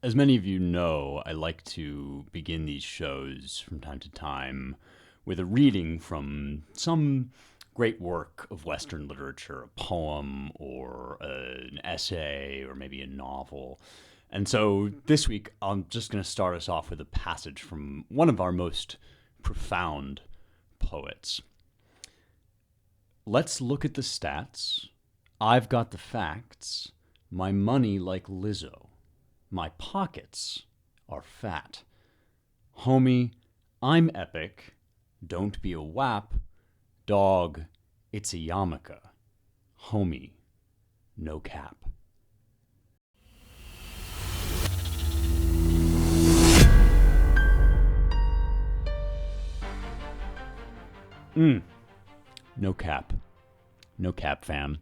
As many of you know, I like to begin these shows from time to time with a reading from some great work of Western literature, a poem or an essay or maybe a novel. And so this week, I'm just going to start us off with a passage from one of our most profound poets. Let's look at the stats. I've got the facts. My money like Lizzo. My pockets are fat. Homie, I'm epic. Don't be a wap. Dog, it's a yarmulke. Homie, no cap. No cap. No cap, fam.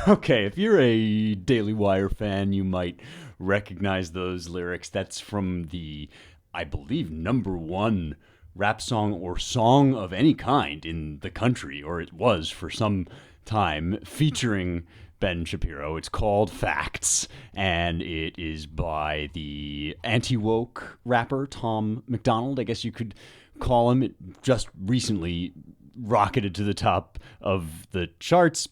Okay, if you're a Daily Wire fan, you might recognize those lyrics. That's from the, I believe, #1 rap song or song of any kind in the country, or it was for some time, featuring Ben Shapiro. It's called Facts, and it is by the anti-woke rapper Tom MacDonald, I guess you could call him. It just recently rocketed to the top of the charts.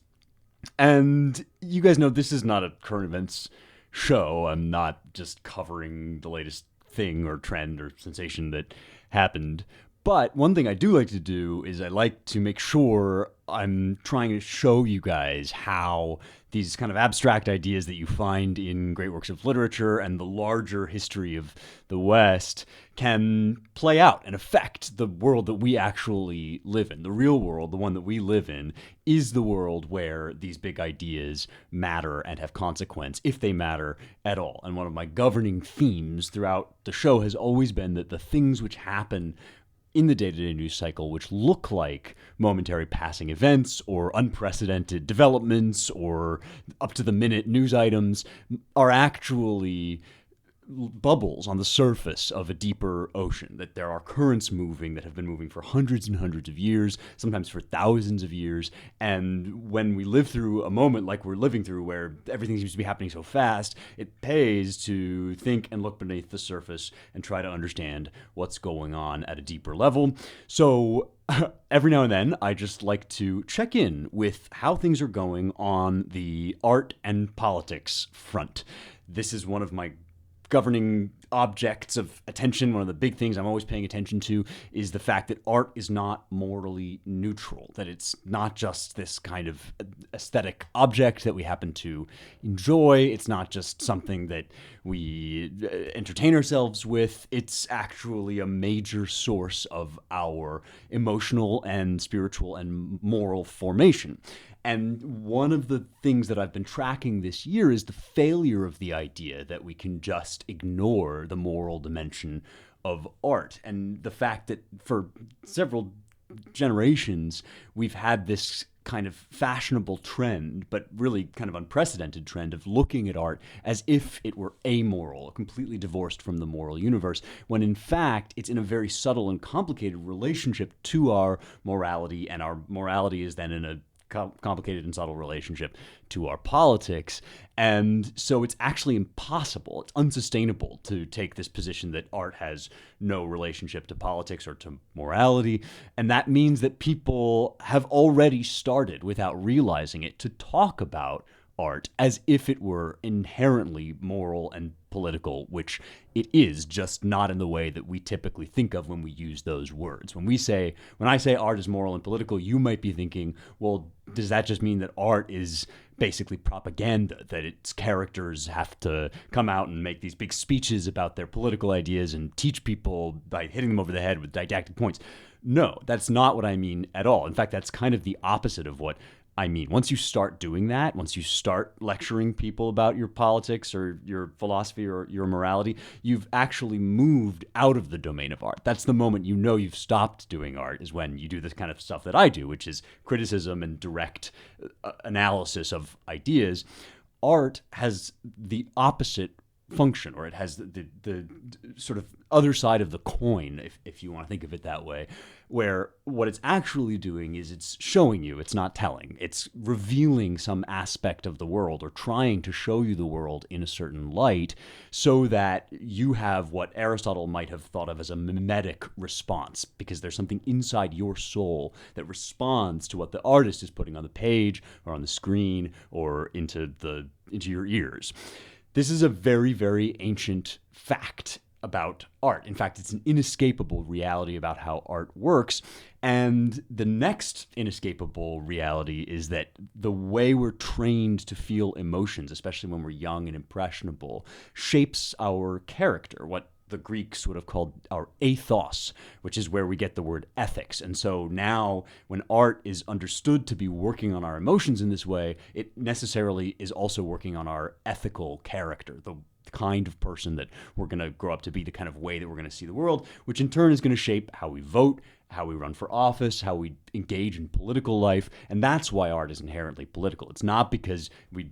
And you guys know this is not a current events show. I'm not just covering the latest thing or trend or sensation that happened. But one thing I do like to do is I like to make sure I'm trying to show you guys how these kind of abstract ideas that you find in great works of literature and the larger history of the West can play out and affect the world that we actually live in. The real world, the one that we live in, is the world where these big ideas matter and have consequence, if they matter at all. And one of my governing themes throughout the show has always been that the things which happen in the day-to-day news cycle, which look like momentary passing events or unprecedented developments or up-to-the-minute news items, are actually bubbles on the surface of a deeper ocean, that there are currents moving that have been moving for hundreds and hundreds of years, sometimes for thousands of years. And when we live through a moment like we're living through where everything seems to be happening so fast, it pays to think and look beneath the surface and try to understand what's going on at a deeper level. So every now and then, I just like to check in with how things are going on the art and politics front. This is one of my governing objects of attention. One of the big things I'm always paying attention to is the fact that art is not morally neutral, that it's not just this kind of aesthetic object that we happen to enjoy. It's not just something that we entertain ourselves with. It's actually a major source of our emotional and spiritual and moral formation. And one of the things that I've been tracking this year is the failure of the idea that we can just ignore the moral dimension of art. And the fact that for several generations, we've had this kind of fashionable trend, but really kind of unprecedented trend of looking at art as if it were amoral, completely divorced from the moral universe, when in fact it's in a very subtle and complicated relationship to our morality, and our morality is then in a complicated and subtle relationship to our politics. And so it's actually impossible, it's unsustainable to take this position that art has no relationship to politics or to morality. And that means that people have already started, without realizing it, to talk about art as if it were inherently moral and political, which it is, just not in the way that we typically think of when we use those words. When I say art is moral and political, you might be thinking, well, does that just mean that art is basically propaganda, that its characters have to come out and make these big speeches about their political ideas and teach people by hitting them over the head with didactic points? No, that's not what I mean at all. In fact, that's kind of the opposite of what I mean. Once you start doing that, once you start lecturing people about your politics or your philosophy or your morality, you've actually moved out of the domain of art. That's the moment you know you've stopped doing art, is when you do this kind of stuff that I do, which is criticism and direct analysis of ideas. Art has the opposite function, or it has the sort of other side of the coin, if you want to think of it that way, where what it's actually doing is it's showing you, it's not telling. It's revealing some aspect of the world, or trying to show you the world in a certain light, so that you have what Aristotle might have thought of as a mimetic response, because there's something inside your soul that responds to what the artist is putting on the page or on the screen or into your ears. This is a very, very ancient fact about art. In fact, it's an inescapable reality about how art works. And the next inescapable reality is that the way we're trained to feel emotions, especially when we're young and impressionable, shapes our character, what the Greeks would have called our ethos, which is where we get the word ethics. And so now when art is understood to be working on our emotions in this way, it necessarily is also working on our ethical character, the kind of person that we're going to grow up to be, the kind of way that we're going to see the world, which in turn is going to shape how we vote, how we run for office, how we engage in political life. And that's why art is inherently political. It's not because we,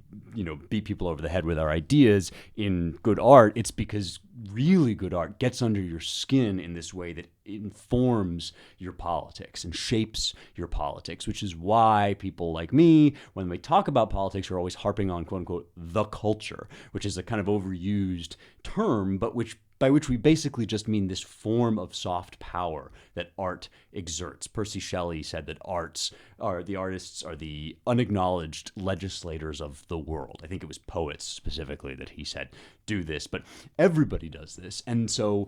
beat people over the head with our ideas in good art. It's because really good art gets under your skin in this way that informs your politics and shapes your politics, which is why people like me, when we talk about politics, are always harping on, quote unquote, the culture, which is a kind of overused term, but by which we basically just mean this form of soft power that art exerts. Percy Shelley said that the artists are the unacknowledged legislators of the world. I think it was poets specifically that he said do this, but everybody does this. And so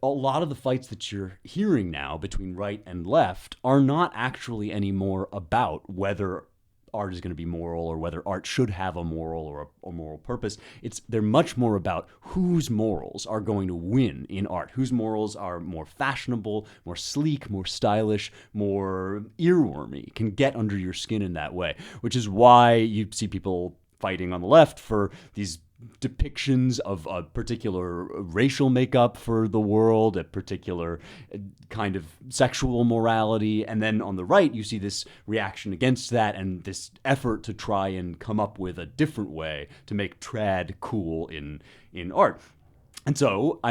a lot of the fights that you're hearing now between right and left are not actually anymore about whether art is going to be moral or whether art should have a moral or a moral purpose. They're much more about whose morals are going to win in art, whose morals are more fashionable, more sleek, more stylish, more earwormy, can get under your skin in that way, which is why you see people fighting on the left for these depictions of a particular racial makeup for the world, a particular kind of sexual morality, and then on the right you see this reaction against that and this effort to try and come up with a different way to make trad cool in art. And so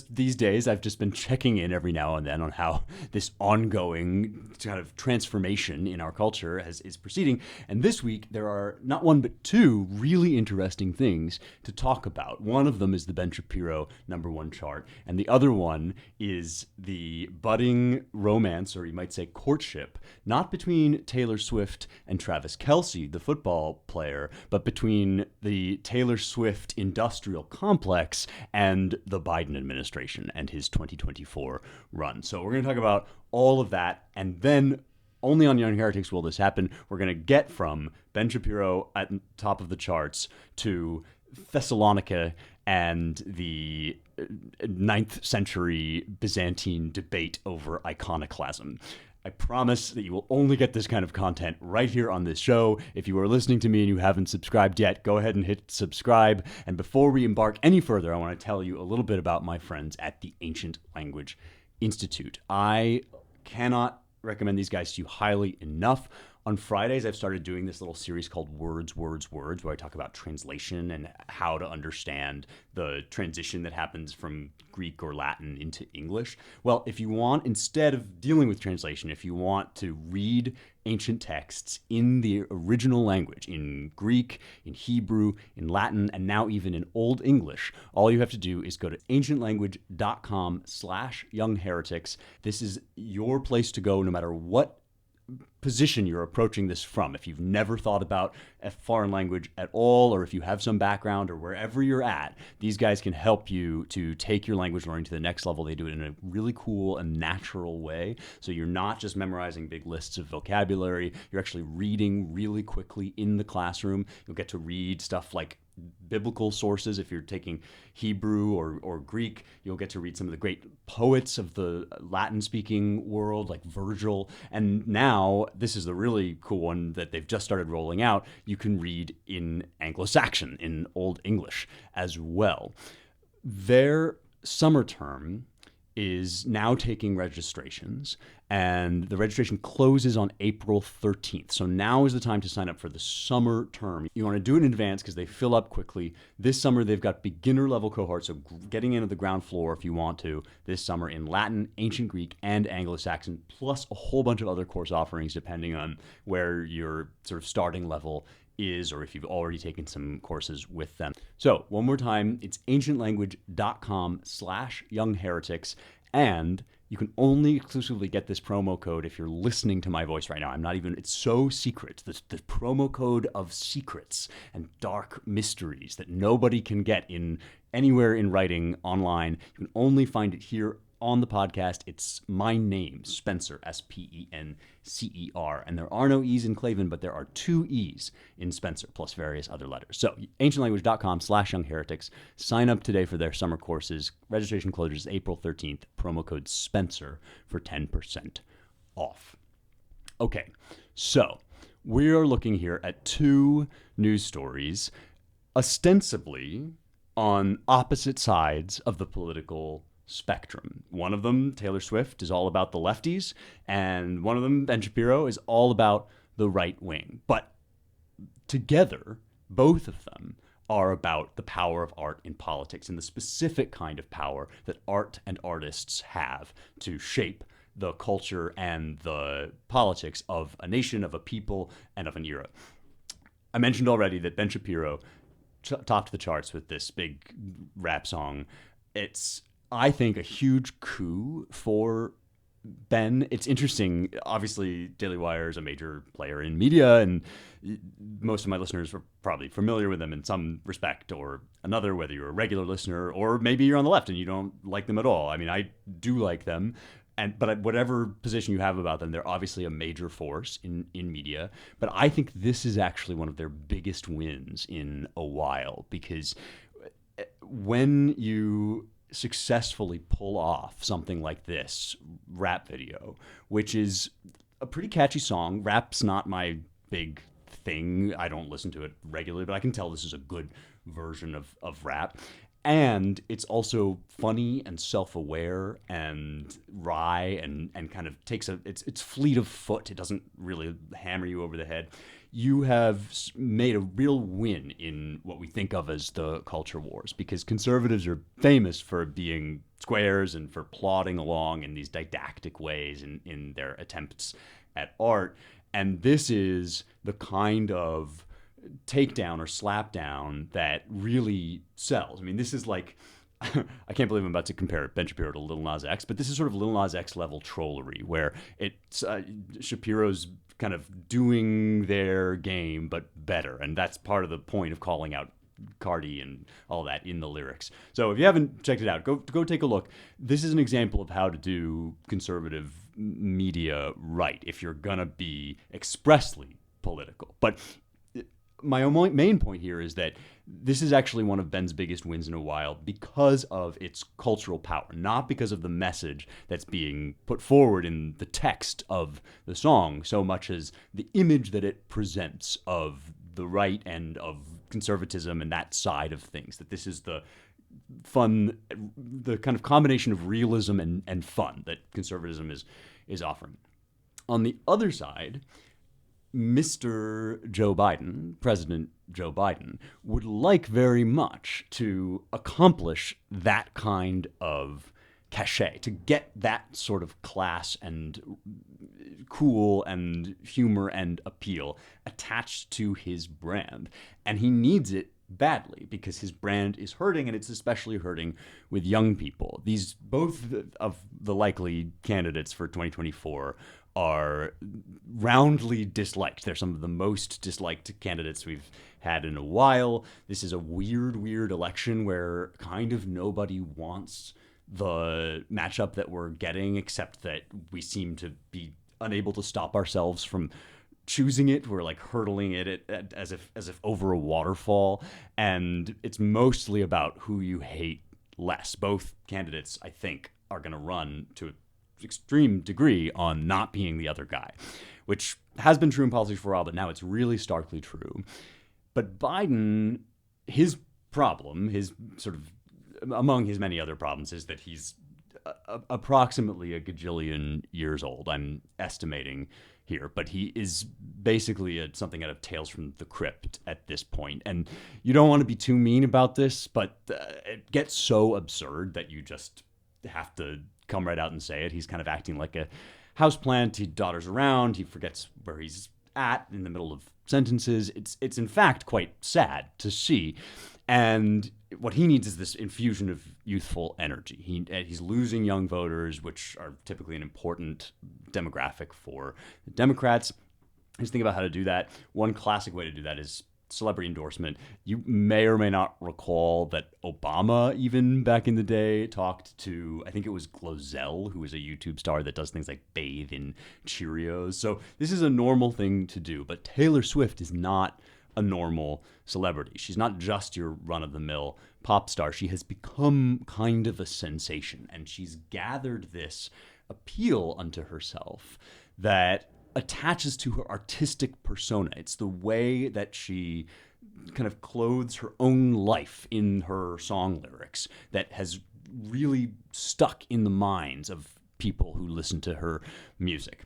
these days, I've just been checking in every now and then on how this ongoing kind of transformation in our culture is proceeding. And this week, there are not one, but two really interesting things to talk about. One of them is the Ben Shapiro #1 chart. And the other one is the budding romance, or you might say courtship, not between Taylor Swift and Travis Kelce, the football player, but between the Taylor Swift industrial complex and the Biden administration and his 2024 run. So we're going to talk about all of that, and then only on Young Heretics will this happen. We're going to get from Ben Shapiro at the top of the charts to Thessalonike and the 9th century Byzantine debate over iconoclasm. I promise that you will only get this kind of content right here on this show. If you are listening to me and you haven't subscribed yet, go ahead and hit subscribe. And before we embark any further, I want to tell you a little bit about my friends at the Ancient Language Institute. I cannot recommend these guys to you highly enough. On Fridays, I've started doing this little series called Words, Words, Words, where I talk about translation and how to understand the transition that happens from Greek or Latin into English. Well, if you want, instead of dealing with translation, if you want to read ancient texts in the original language, in Greek, in Hebrew, in Latin, and now even in Old English, all you have to do is go to ancientlanguage.com/Young Heretics. This is your place to go no matter what position you're approaching this from. If you've never thought about a foreign language at all, or if you have some background or wherever you're at, these guys can help you to take your language learning to the next level. They do it in a really cool and natural way. So you're not just memorizing big lists of vocabulary. You're actually reading really quickly in the classroom. You'll get to read stuff like biblical sources. If you're taking Hebrew or Greek, you'll get to read some of the great poets of the Latin-speaking world, like Virgil. And now, this is the really cool one that they've just started rolling out, you can read in Anglo-Saxon, in Old English as well. Their summer term is now taking registrations, and the registration closes on April 13th. So now is the time to sign up for the summer term. You want to do it in advance because they fill up quickly. This summer, they've got beginner level cohorts, so getting into the ground floor if you want to this summer in Latin, Ancient Greek, and Anglo-Saxon, plus a whole bunch of other course offerings depending on where your sort of starting level is, or if you've already taken some courses with them. So one more time, it's ancientlanguage.com/Young Heretics, and you can only exclusively get this promo code if you're listening to my voice right now. It's so secret. The promo code of secrets and dark mysteries that nobody can get in anywhere in writing online. You can only find it here on the podcast. It's my name, Spencer, Spencer, and there are no E's in Clavin, but there are 2 E's in Spencer, plus various other letters. So ancientlanguage.com/Young Heretics. Sign up today for their summer courses. Registration closes April 13th. Promo code Spencer for 10% off. Okay, so we are looking here at 2 news stories, ostensibly on opposite sides of the political spectrum. One of them, Taylor Swift, is all about the lefties, and one of them, Ben Shapiro, is all about the right wing. But together, both of them are about the power of art in politics and the specific kind of power that art and artists have to shape the culture and the politics of a nation, of a people, and of an era. I mentioned already that Ben Shapiro topped the charts with this big rap song. It's, I think, a huge coup for Ben. It's interesting. Obviously, Daily Wire is a major player in media, and most of my listeners are probably familiar with them in some respect or another, whether you're a regular listener or maybe you're on the left and you don't like them at all. I mean, I do like them. But whatever position you have about them, they're obviously a major force in media. But I think this is actually one of their biggest wins in a while, because when you successfully pull off something like this rap video, which is a pretty catchy song. Rap's not my big thing. I don't listen to it regularly, but I can tell this is a good version of rap. And it's also funny and self-aware and wry and kind of takes it's fleet of foot. It doesn't really hammer you over the head. You have made a real win in what we think of as the culture wars, because conservatives are famous for being squares and for plodding along in these didactic ways in their attempts at art. And this is the kind of takedown or slapdown that really sells. I mean, this is like, I can't believe I'm about to compare Ben Shapiro to Lil Nas X, but this is sort of Lil Nas X level trollery, where it's Shapiro's kind of doing their game, but better. And that's part of the point of calling out Cardi and all that in the lyrics. So if you haven't checked it out, go take a look. This is an example of how to do conservative media right if you're gonna be expressly political. But my main point here is that this is actually one of Ben's biggest wins in a while because of its cultural power, not because of the message that's being put forward in the text of the song, so much as the image that it presents of the right and of conservatism and that side of things. That this is the fun, the kind of combination of realism and fun that conservatism is offering. On the other side, Mr. Joe Biden, President Joe Biden, would like very much to accomplish that kind of cachet, to get that sort of class and cool and humor and appeal attached to his brand. And he needs it badly because his brand is hurting, and it's especially hurting with young people. These, both of the likely candidates for 2024 are roundly disliked. They're some of the most disliked candidates we've had in a while. This is a weird election where kind of nobody wants the matchup that we're getting, except that we seem to be unable to stop ourselves from choosing it. We're like hurtling it as if over a waterfall, and it's mostly about who you hate less. Both candidates, I think, are going to run to an extreme degree on not being the other guy, which has been true in politics for a while, but now it's really starkly true. But Biden, his problem, his sort of, among his many other problems, is that he's approximately a gajillion years old, I'm estimating here, but he is basically something out of Tales from the Crypt at this point. And you don't want to be too mean about this, but it gets so absurd that you just have to come right out and say it. He's kind of acting like a houseplant. He dodders around. He forgets where he's at in the middle of sentences. It's in fact quite sad to see. And what he needs is this infusion of youthful energy. He's losing young voters, which are typically an important demographic for the Democrats. He's thinking about how to do that. One classic way to do that is celebrity endorsement. You may or may not recall that Obama, even back in the day, talked to, I think it was Glozell, who is a YouTube star that does things like bathe in Cheerios. So this is a normal thing to do. But Taylor Swift is not a normal celebrity. She's not just your run-of-the-mill pop star. She has become kind of a sensation, and she's gathered this appeal unto herself that attaches to her artistic persona. It's the way that she kind of clothes her own life in her song lyrics that has really stuck in the minds of people who listen to her music.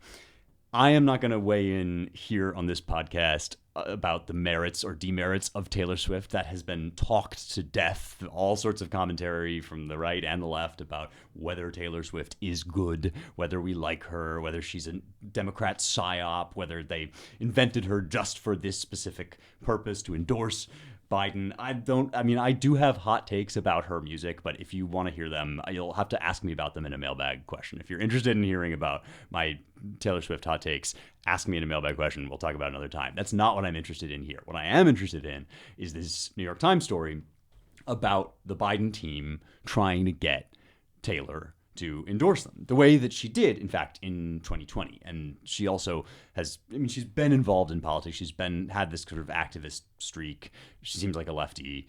I am not going to weigh in here on this podcast about the merits or demerits of Taylor Swift. That has been talked to death. All sorts of commentary from the right and the left about whether Taylor Swift is good, whether we like her, whether she's a Democrat psyop, whether they invented her just for this specific purpose to endorse Biden. I do have hot takes about her music, but if you want to hear them, you'll have to ask me about them in a mailbag question. If you're interested in hearing about my Taylor Swift hot takes, ask me in a mailbag question. We'll talk about it another time. That's not what I'm interested in here. What I am interested in is this New York Times story about the Biden team trying to get Taylor to endorse them the way that she did, in fact, in 2020. And she also she's been involved in politics. She's had this sort of activist streak. She seems like a lefty,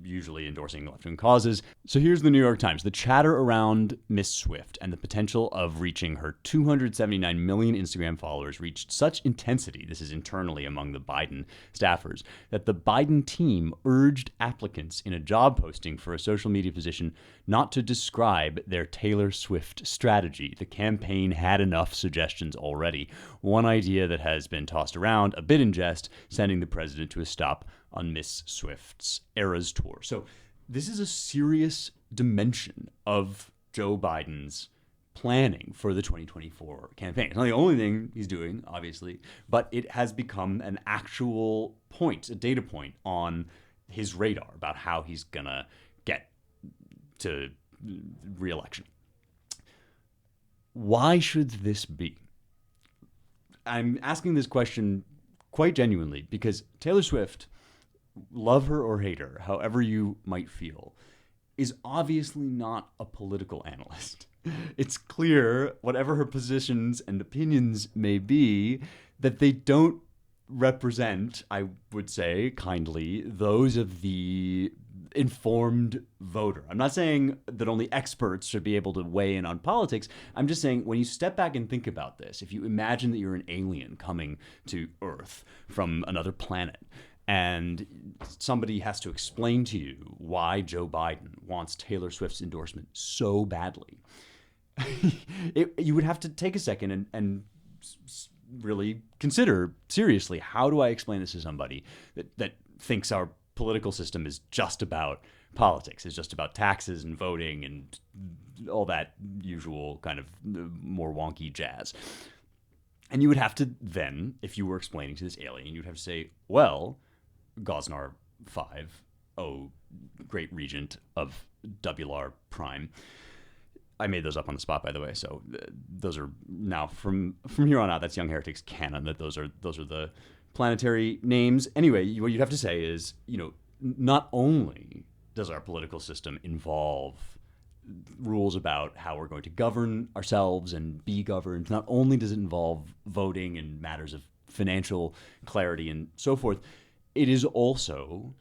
usually endorsing left-wing causes. So here's the New York Times. The chatter around Miss Swift and the potential of reaching her 279 million Instagram followers reached such intensity, this is internally among the Biden staffers, that the Biden team urged applicants in a job posting for a social media position not to describe their Taylor Swift strategy. The campaign had enough suggestions already. One idea that has been tossed around, a bit in jest, sending the president to a stop on Miss Swift's Eras Tour. So this is a serious dimension of Joe Biden's planning for the 2024 campaign. It's not the only thing he's doing, obviously, but it has become an actual point, a data point on his radar about how he's going to get to re-election. Why should this be? I'm asking this question quite genuinely because Taylor Swift, love her or hate her, however you might feel, is obviously not a political analyst. It's clear, whatever her positions and opinions may be, that they don't represent, I would say kindly, those of the informed voter. I'm not saying that only experts should be able to weigh in on politics. I'm just saying when you step back and think about this, if you imagine that you're an alien coming to Earth from another planet, and somebody has to explain to you why Joe Biden wants Taylor Swift's endorsement so badly, you would have to take a second and really consider seriously, how do I explain this to somebody that thinks our political system is just about politics, is just about taxes and voting and all that usual kind of more wonky jazz. And you would have to then, if you were explaining to this alien, you'd have to say, well, Gosnar 5, great regent of WR Prime. I made those up on the spot, by the way. So those are now from here on out. That's Young Heretics canon. That those are the planetary names. Anyway, what you'd have to say is, not only does our political system involve rules about how we're going to govern ourselves and be governed, not only does it involve voting and matters of financial clarity and so forth, it is also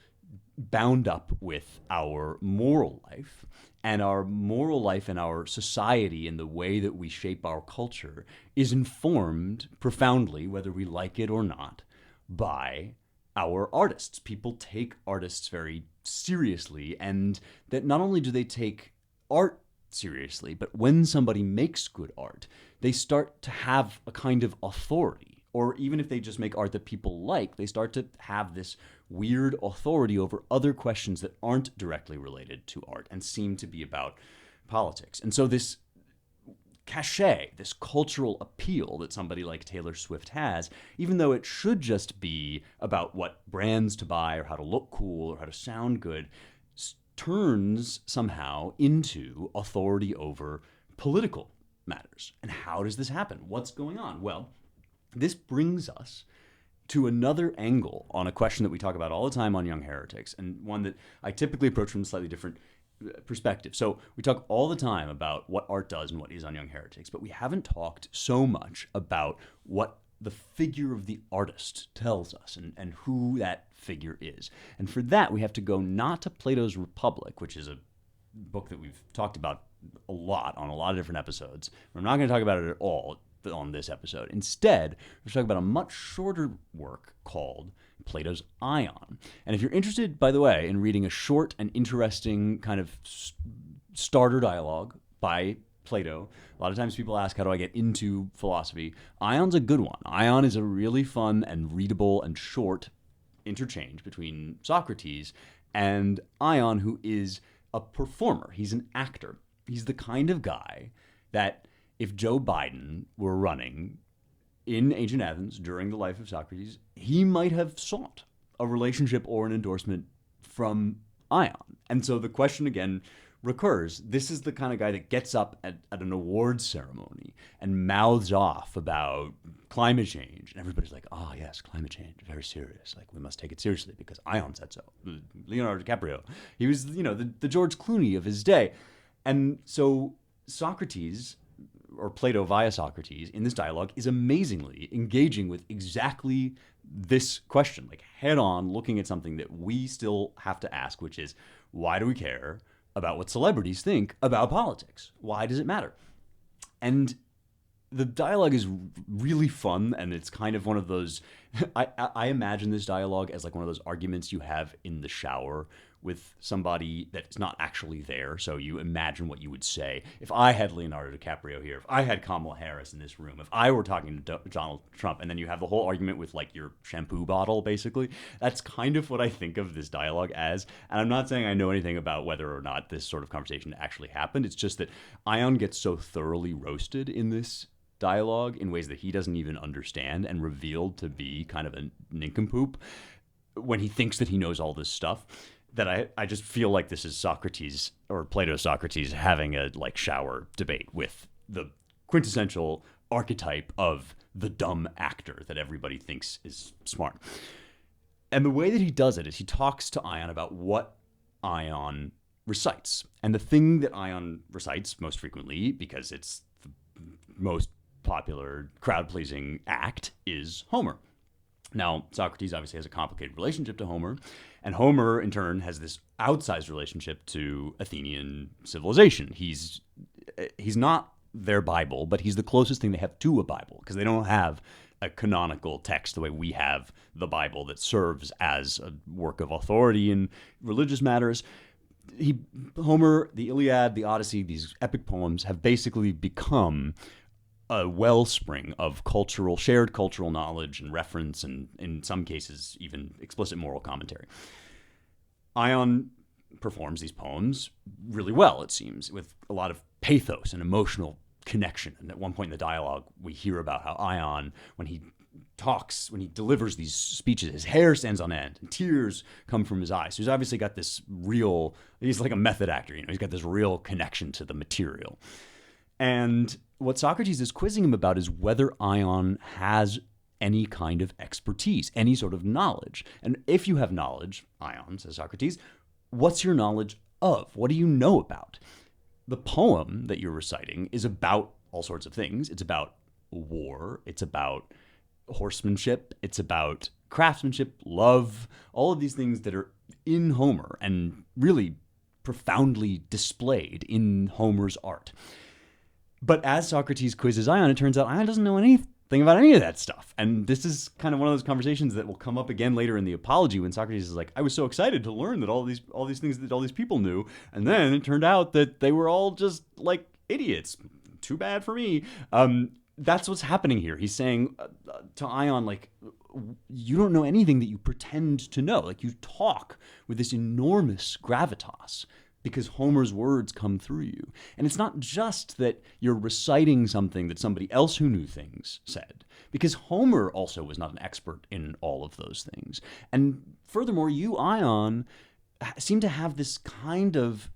bound up with our moral life. And our moral life and our society and the way that we shape our culture is informed profoundly, whether we like it or not, by our artists. People take artists very seriously, and that not only do they take art seriously, but when somebody makes good art, they start to have a kind of authority. Or even if they just make art that people like, they start to have this weird authority over other questions that aren't directly related to art and seem to be about politics. And so this cachet, this cultural appeal that somebody like Taylor Swift has, even though it should just be about what brands to buy or how to look cool or how to sound good, turns somehow into authority over political matters. And how does this happen? What's going on? Well, this brings us to another angle on a question that we talk about all the time on Young Heretics, and one that I typically approach from a slightly different perspective. So we talk all the time about what art does and what is on Young Heretics, but we haven't talked so much about what the figure of the artist tells us and who that figure is. And for that, we have to go not to Plato's Republic, which is a book that we've talked about a lot on a lot of different episodes. We're not going to talk about it at all on this episode. Instead, we're talking about a much shorter work called Plato's Ion. And if you're interested, by the way, in reading a short and interesting kind of starter dialogue by Plato, a lot of times people ask, how do I get into philosophy? Ion's a good one. Ion is a really fun and readable and short interchange between Socrates and Ion, who is a performer. He's an actor. He's the kind of guy that if Joe Biden were running in ancient Athens during the life of Socrates, he might have sought a relationship or an endorsement from Ion. And so the question again recurs. This is the kind of guy that gets up at an awards ceremony and mouths off about climate change. And everybody's like, oh, yes, climate change, very serious. Like, we must take it seriously because Ion said so. Leonardo DiCaprio, he was, the George Clooney of his day. And so Socrates, or Plato via Socrates, in this dialogue is amazingly engaging with exactly this question, like head on, looking at something that we still have to ask, which is, why do we care about what celebrities think about politics? Why does it matter? And the dialogue is really fun, and it's kind of one of those, I imagine this dialogue as like one of those arguments you have in the shower with somebody that's not actually there. So you imagine what you would say. If I had Leonardo DiCaprio here, if I had Kamala Harris in this room, if I were talking to Donald Trump, and then you have the whole argument with like your shampoo bottle, basically, that's kind of what I think of this dialogue as. And I'm not saying I know anything about whether or not this sort of conversation actually happened. It's just that Ion gets so thoroughly roasted in this dialogue in ways that he doesn't even understand and revealed to be kind of a nincompoop when he thinks that he knows all this stuff, that I just feel like this is Socrates, or Plato Socrates, having a like shower debate with the quintessential archetype of the dumb actor that everybody thinks is smart. And the way that he does it is he talks to Ion about what Ion recites. And the thing that Ion recites most frequently, because it's the most popular crowd-pleasing act, is Homer. Now, Socrates obviously has a complicated relationship to Homer, and Homer, in turn, has this outsized relationship to Athenian civilization. He's not their Bible, but he's the closest thing they have to a Bible, because they don't have a canonical text the way we have the Bible that serves as a work of authority in religious matters. Homer, the Iliad, the Odyssey, these epic poems have basically become a wellspring of shared cultural knowledge and reference, and in some cases, even explicit moral commentary. Ion performs these poems really well, it seems, with a lot of pathos and emotional connection. And at one point in the dialogue, we hear about how Ion, when he delivers these speeches, his hair stands on end and tears come from his eyes. So he's obviously got this he's like a method actor, he's got this real connection to the material. And what Socrates is quizzing him about is whether Ion has any kind of expertise, any sort of knowledge. And if you have knowledge, Ion, says Socrates, what's your knowledge of? What do you know about? The poem that you're reciting is about all sorts of things. It's about war. It's about horsemanship. It's about craftsmanship, love, all of these things that are in Homer and really profoundly displayed in Homer's art. But as Socrates quizzes Ion, it turns out Ion doesn't know think about any of that stuff. And this is kind of one of those conversations that will come up again later in the Apology when Socrates is like, I was so excited to learn that all these things that all these people knew, and then it turned out that they were all just like idiots. Too bad for me. That's what's happening here. He's saying to Ion, like, you don't know anything that you pretend to know. Like, you talk with this enormous gravitas because Homer's words come through you. And it's not just that you're reciting something that somebody else who knew things said, because Homer also was not an expert in all of those things. And furthermore, you, Ion, seem to have this kind of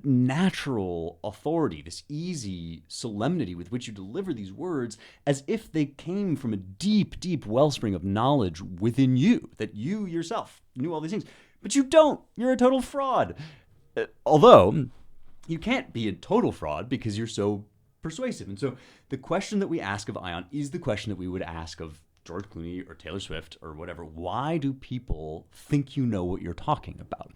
natural authority, this easy solemnity with which you deliver these words as if they came from a deep, deep wellspring of knowledge within you, that you yourself knew all these things. But you don't. You're a total fraud. Although, you can't be a total fraud because you're so persuasive. And so the question that we ask of Ion is the question that we would ask of George Clooney or Taylor Swift or whatever. Why do people think you know what you're talking about?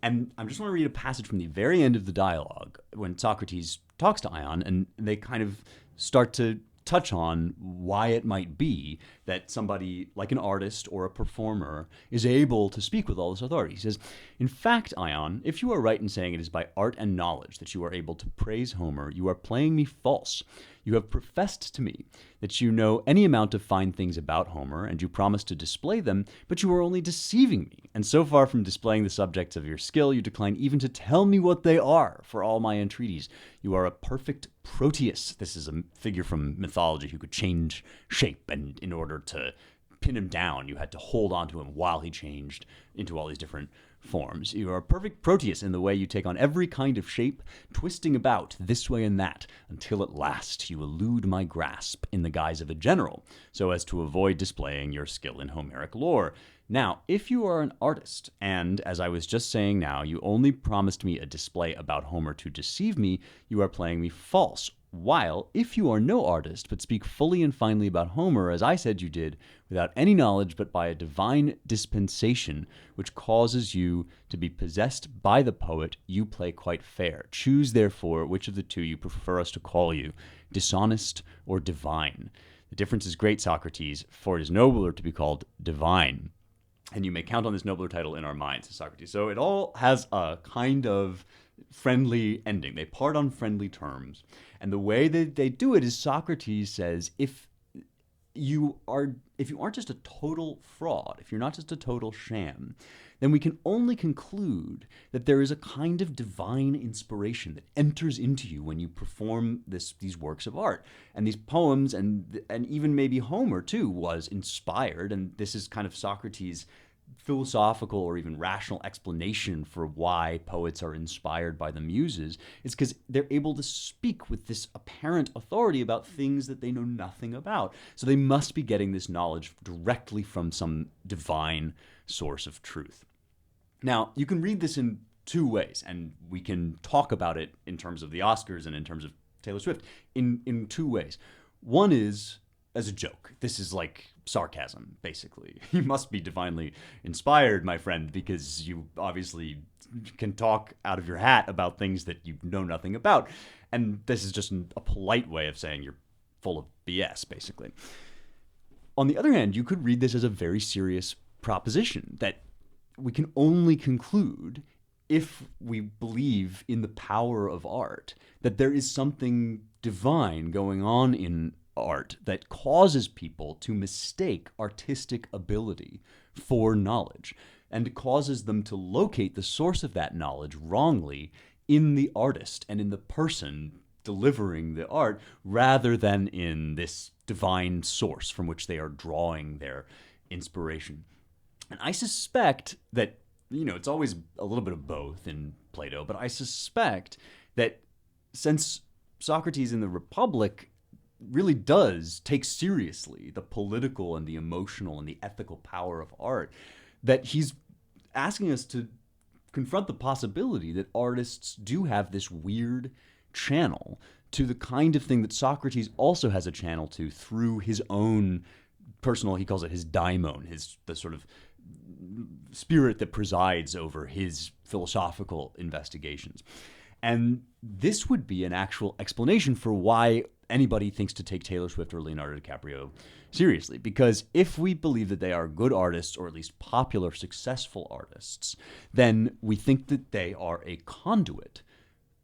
And I just want to read a passage from the very end of the dialogue when Socrates talks to Ion, and they kind of start to touch on why it might be that somebody like an artist or a performer is able to speak with all this authority. He says, in fact, Ion, if you are right in saying it is by art and knowledge that you are able to praise Homer, you are playing me false. You have professed to me that you know any amount of fine things about Homer, and you promise to display them, but you are only deceiving me. And so far from displaying the subjects of your skill, you decline even to tell me what they are for all my entreaties. You are a perfect Proteus. This is a figure from mythology who could change shape, and in order to pin him down, you had to hold on to him while he changed into all these different forms. You are a perfect Proteus in the way you take on every kind of shape, twisting about this way and that, until at last you elude my grasp in the guise of a general, so as to avoid displaying your skill in Homeric lore. Now, if you are an artist, and, as I was just saying now, you only promised me a display about Homer to deceive me, you are playing me false. While, if you are no artist, but speak fully and finely about Homer, as I said you did, without any knowledge but by a divine dispensation, which causes you to be possessed by the poet, you play quite fair. Choose, therefore, which of the two you prefer us to call you, dishonest or divine. The difference is great, Socrates, for it is nobler to be called divine. And you may count on this nobler title in our minds, says Socrates. So it all has a kind of friendly ending. They part on friendly terms. And the way that they do it is Socrates says, if you aren't just a total fraud, if you're not just a total sham, then we can only conclude that there is a kind of divine inspiration that enters into you when you perform these works of art. And these poems, and even maybe Homer too, was inspired, and this is kind of Socrates' philosophical or even rational explanation for why poets are inspired by the muses, is because they're able to speak with this apparent authority about things that they know nothing about. So they must be getting this knowledge directly from some divine source of truth. Now, you can read this in two ways, and we can talk about it in terms of the Oscars and in terms of Taylor Swift in two ways. One is as a joke. This is like sarcasm, basically. You must be divinely inspired, my friend, because you obviously can talk out of your hat about things that you know nothing about. And this is just a polite way of saying you're full of BS, basically. On the other hand, you could read this as a very serious proposition that we can only conclude, if we believe in the power of art, that there is something divine going on in art that causes people to mistake artistic ability for knowledge, and causes them to locate the source of that knowledge wrongly in the artist and in the person delivering the art, rather than in this divine source from which they are drawing their inspiration. And I suspect that, it's always a little bit of both in Plato, but I suspect that since Socrates in the Republic really does take seriously the political and the emotional and the ethical power of art, that he's asking us to confront the possibility that artists do have this weird channel to the kind of thing that Socrates also has a channel to through his own personal, he calls it his daimon, the sort of spirit that presides over his philosophical investigations. And this would be an actual explanation for why anybody thinks to take Taylor Swift or Leonardo DiCaprio seriously. Because if we believe that they are good artists, or at least popular, successful artists, then we think that they are a conduit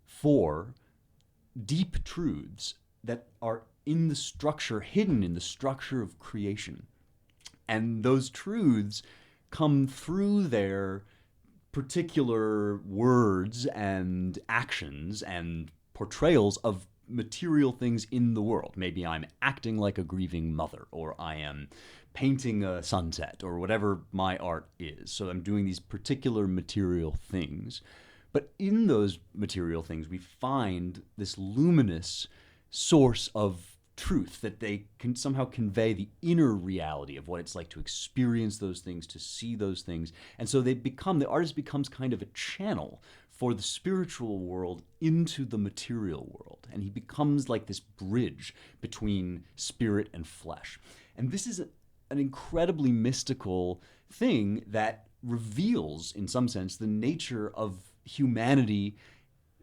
for deep truths that are in the structure, hidden in the structure of creation. And those truths come through their particular words and actions and portrayals of material things in the world. Maybe I'm acting like a grieving mother, or I am painting a sunset, or whatever my art is. So I'm doing these particular material things. But in those material things, we find this luminous source of truth, that they can somehow convey the inner reality of what it's like to experience those things, to see those things. And so the artist becomes kind of a channel for the spiritual world into the material world. And he becomes like this bridge between spirit and flesh. And this is an incredibly mystical thing that reveals, in some sense, the nature of humanity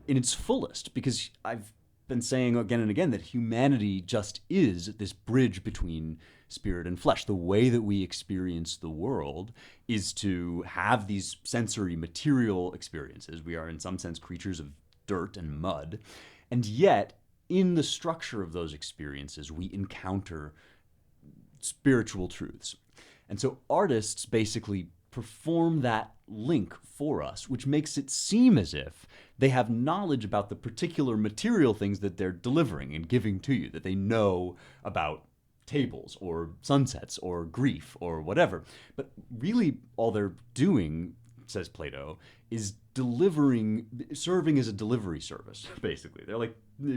in its fullest. Because I've been saying again and again that humanity just is this bridge between spirit and flesh. The way that we experience the world is to have these sensory material experiences. We are in some sense creatures of dirt and mud. And yet, in the structure of those experiences, we encounter spiritual truths. And so artists basically perform that link for us, which makes it seem as if they have knowledge about the particular material things that they're delivering and giving to you, that they know about tables or sunsets or grief or whatever. But really all they're doing, says Plato, is serving as a delivery service, basically. They're like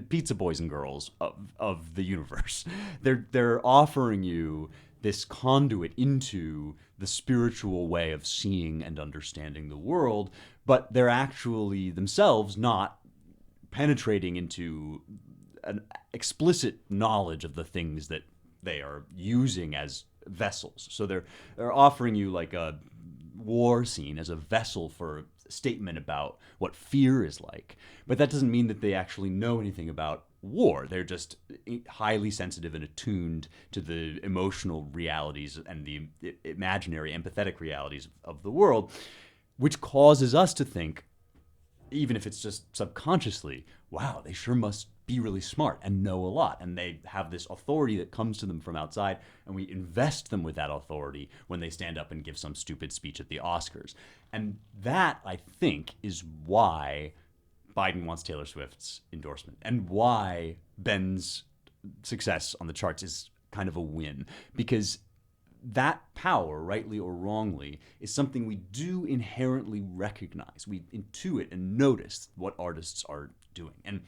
pizza boys and girls of the universe. They're offering you this conduit into the spiritual way of seeing and understanding the world, but they're actually themselves not penetrating into an explicit knowledge of the things that they are using as vessels. So they're offering you like a war scene as a vessel for a statement about what fear is like. But that doesn't mean that they actually know anything about war. They're just highly sensitive and attuned to the emotional realities and the imaginary, empathetic realities of the world, which causes us to think, even if it's just subconsciously, wow, they sure must be really smart and know a lot. And they have this authority that comes to them from outside, and we invest them with that authority when they stand up and give some stupid speech at the Oscars. And that, I think, is why Biden wants Taylor Swift's endorsement, and why Ben's success on the charts is kind of a win. Because that power, rightly or wrongly, is something we do inherently recognize. We intuit and notice what artists are doing. And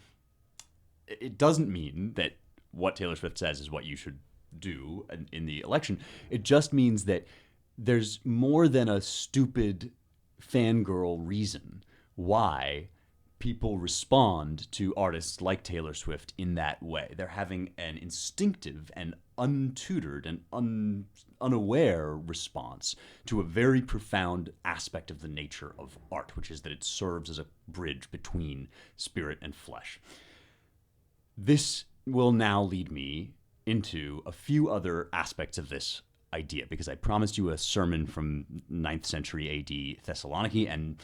it doesn't mean that what Taylor Swift says is what you should do in the election. It just means that there's more than a stupid fangirl reason why people respond to artists like Taylor Swift in that way. They're having an instinctive and untutored and unaware response to a very profound aspect of the nature of art, which is that it serves as a bridge between spirit and flesh. This will now lead me into a few other aspects of this idea, because I promised you a sermon from 9th century AD Thessalonike, and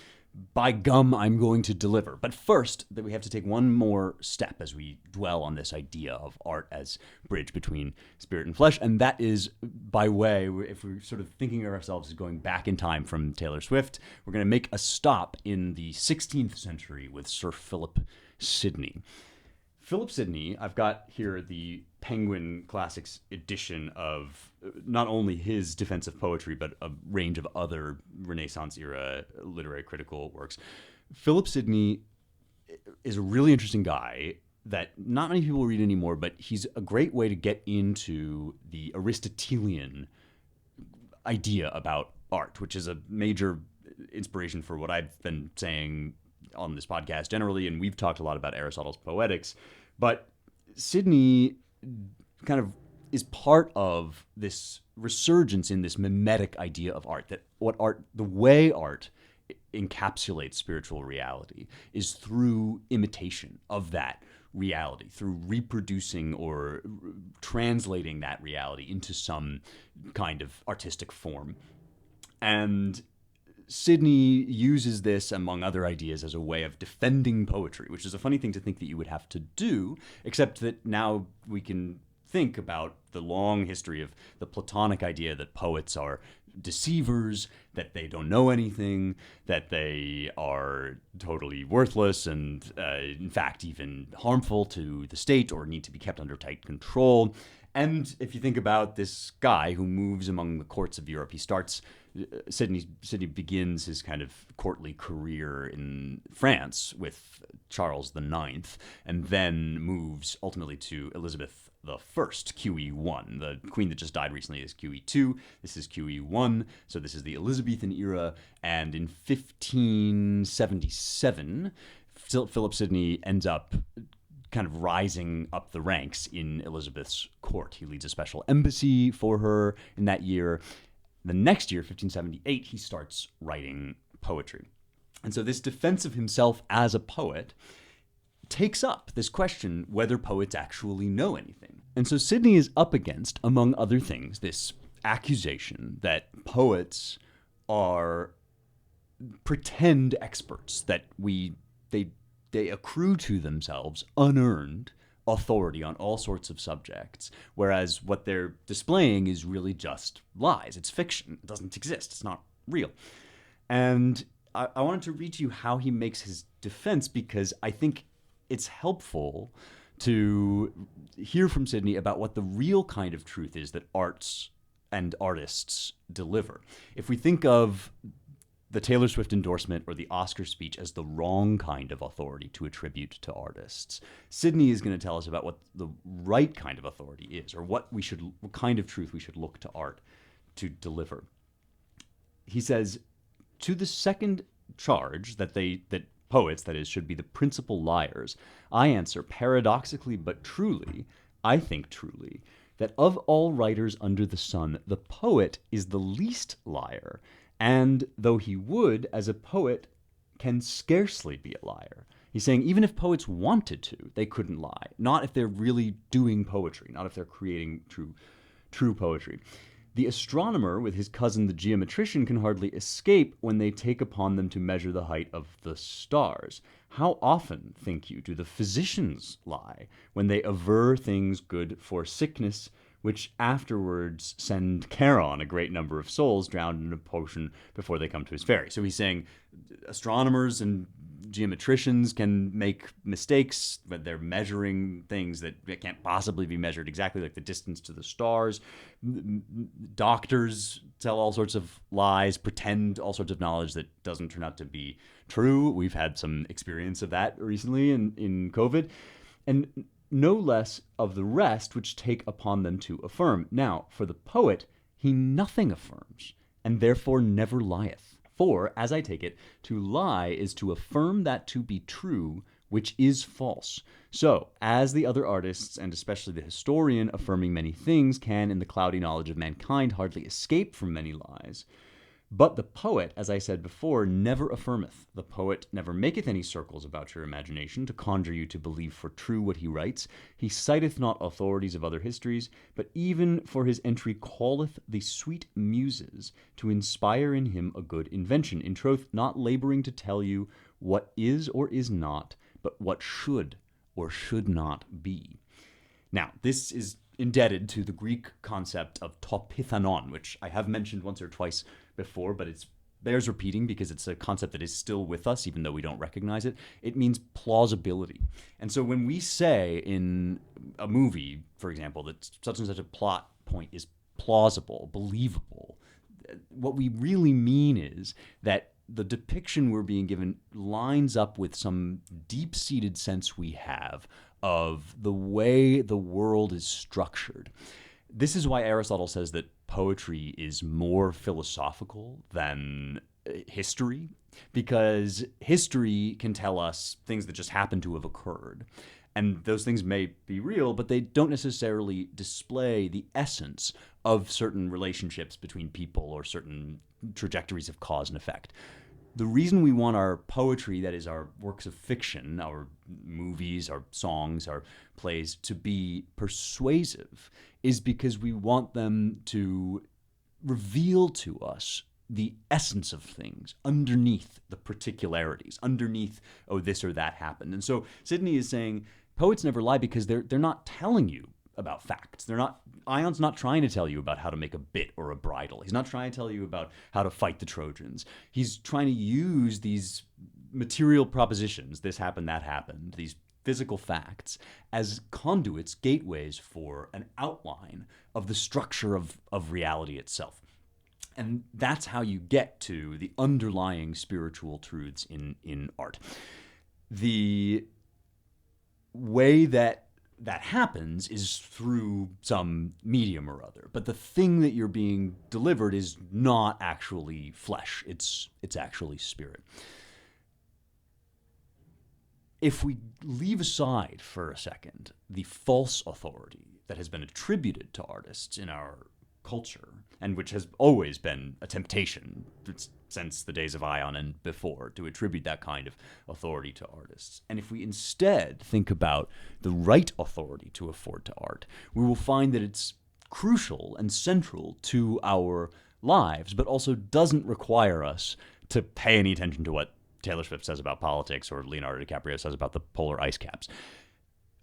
by gum, I'm going to deliver. But first, that we have to take one more step as we dwell on this idea of art as bridge between spirit and flesh, and that is by way, if we're sort of thinking of ourselves as going back in time from Taylor Swift, we're going to make a stop in the 16th century with Sir Philip Sidney. Philip Sidney, I've got here the Penguin Classics edition of not only his Defense of Poetry, but a range of other Renaissance-era literary critical works. Philip Sidney is a really interesting guy that not many people read anymore, but he's a great way to get into the Aristotelian idea about art, which is a major inspiration for what I've been saying on this podcast generally, and we've talked a lot about Aristotle's Poetics, but Sidney kind of is part of this resurgence in this mimetic idea of art, that the way art encapsulates spiritual reality is through imitation of that reality, through reproducing or translating that reality into some kind of artistic form. And Sidney uses this, among other ideas, as a way of defending poetry, which is a funny thing to think that you would have to do, except that now we can think about the long history of the Platonic idea that poets are deceivers, that they don't know anything, that they are totally worthless and, in fact, even harmful to the state or need to be kept under tight control. And if you think about this guy who moves among the courts of Europe, he starts, Sidney begins his kind of courtly career in France with Charles IX, and then moves ultimately to Elizabeth I, QE1. The queen that just died recently is QE2. This is QE1. So this is the Elizabethan era. And in 1577, Philip Sidney ends up kind of rising up the ranks in Elizabeth's court. He leads a special embassy for her in that year. The next year, 1578, he starts writing poetry. And so this defense of himself as a poet takes up this question whether poets actually know anything. And so Sidney is up against, among other things, this accusation that poets are pretend experts, that they accrue to themselves unearned authority on all sorts of subjects, whereas what they're displaying is really just lies. It's fiction. It doesn't exist. It's not real. And I wanted to read to you how he makes his defense, because I think it's helpful to hear from Sidney about what the real kind of truth is that arts and artists deliver. If we think of the Taylor Swift endorsement or the Oscar speech as the wrong kind of authority to attribute to artists, Sidney is going to tell us about what the right kind of authority is, or what kind of truth we should look to art to deliver. He says, to the second charge that poets, that is, should be the principal liars, I answer paradoxically but truly, I think truly, that of all writers under the sun, the poet is the least liar, and though he would, as a poet, can scarcely be a liar. He's saying even if poets wanted to, they couldn't lie. Not if they're really doing poetry, not if they're creating true poetry. The astronomer with his cousin the geometrician can hardly escape when they take upon them to measure the height of the stars. How often, think you, do the physicians lie when they aver things good for sickness, which afterwards send Charon a great number of souls drowned in a potion before they come to his ferry? So he's saying astronomers and geometricians can make mistakes, but they're measuring things that can't possibly be measured exactly, like the distance to the stars. Doctors tell all sorts of lies, pretend all sorts of knowledge that doesn't turn out to be true. We've had some experience of that recently in COVID. And no less of the rest which take upon them to affirm. Now, for the poet, he nothing affirms, and therefore never lieth. For, as I take it, to lie is to affirm that to be true, which is false. So, as the other artists, and especially the historian, affirming many things, can, in the cloudy knowledge of mankind, hardly escape from many lies, but the poet, as I said before, never affirmeth. The poet never maketh any circles about your imagination to conjure you to believe for true what he writes. He citeth not authorities of other histories, but even for his entry calleth the sweet muses to inspire in him a good invention. In troth, not laboring to tell you what is or is not, but what should or should not be. Now, this is indebted to the Greek concept of topithanon, which I have mentioned once or twice before, but it bears repeating because it's a concept that is still with us, even though we don't recognize it. It means plausibility. And so when we say in a movie, for example, that such and such a plot point is plausible, believable, what we really mean is that the depiction we're being given lines up with some deep-seated sense we have of the way the world is structured. This is why Aristotle says that poetry is more philosophical than history, because history can tell us things that just happen to have occurred. And those things may be real, but they don't necessarily display the essence of certain relationships between people or certain trajectories of cause and effect. The reason we want our poetry, that is our works of fiction, our movies, our songs, our plays, to be persuasive is because we want them to reveal to us the essence of things underneath the particularities, underneath, oh, this or that happened. And so Sidney is saying poets never lie because they're not telling you about facts. Ion's not trying to tell you about how to make a bit or a bridle. He's not trying to tell you about how to fight the Trojans. He's trying to use these material propositions, this happened, that happened, these physical facts, as conduits, gateways for an outline of the structure of reality itself. And that's how you get to the underlying spiritual truths in art. The way that happens is through some medium or other. But the thing that you're being delivered is not actually flesh. It's actually spirit. If we leave aside for a second the false authority that has been attributed to artists in our culture, and which has always been a temptation since the days of Ion and before, to attribute that kind of authority to artists. And if we instead think about the right authority to afford to art, we will find that it's crucial and central to our lives, but also doesn't require us to pay any attention to what Taylor Swift says about politics or Leonardo DiCaprio says about the polar ice caps.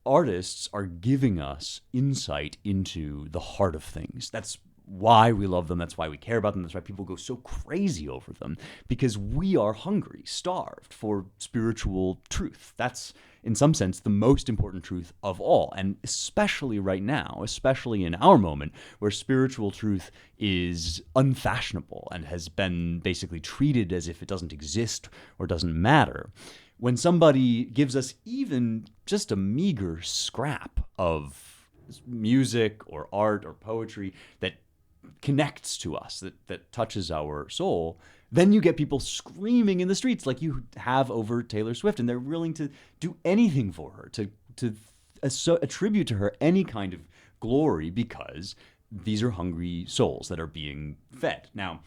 Artists are giving us insight into the heart of things. That's why we love them. That's why we care about them. That's why people go so crazy over them, because we are hungry, starved for spiritual truth. That's, in some sense, the most important truth of all. And especially right now, especially in our moment, where spiritual truth is unfashionable and has been basically treated as if it doesn't exist or doesn't matter. When somebody gives us even just a meager scrap of music or art or poetry that connects to us, that touches our soul, then you get people screaming in the streets like you have over Taylor Swift, and they're willing to do anything for her, to attribute to her any kind of glory, because these are hungry souls that are being fed. Now,